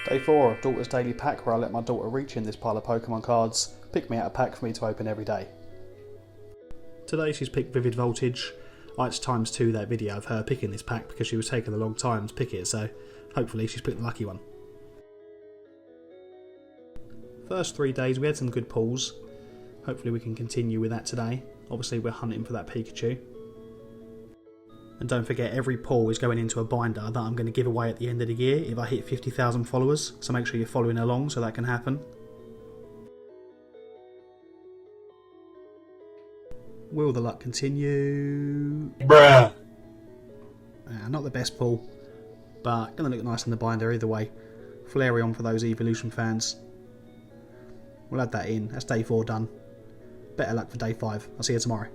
Day 4 of Daughter's Daily Pack, where I let my daughter reach in this pile of Pokemon cards, pick me out a pack for me to open every day. Today she's picked Vivid Voltage. It's times 2 that video of her picking this pack because she was taking a long time to pick it, so hopefully she's picked the lucky one. First 3 days we had some good pulls. Hopefully we can continue with that today. Obviously we're hunting for that Pikachu. And don't forget, every pull is going into a binder that I'm going to give away at the end of the year if I hit 50,000 followers, so make sure you're following along so that can happen. Will the luck continue? Bruh! Not the best pull, but going to look nice in the binder either way. Flareon for those Evolution fans. We'll add that in. That's day 4 done. Better luck for day 5. I'll see you tomorrow.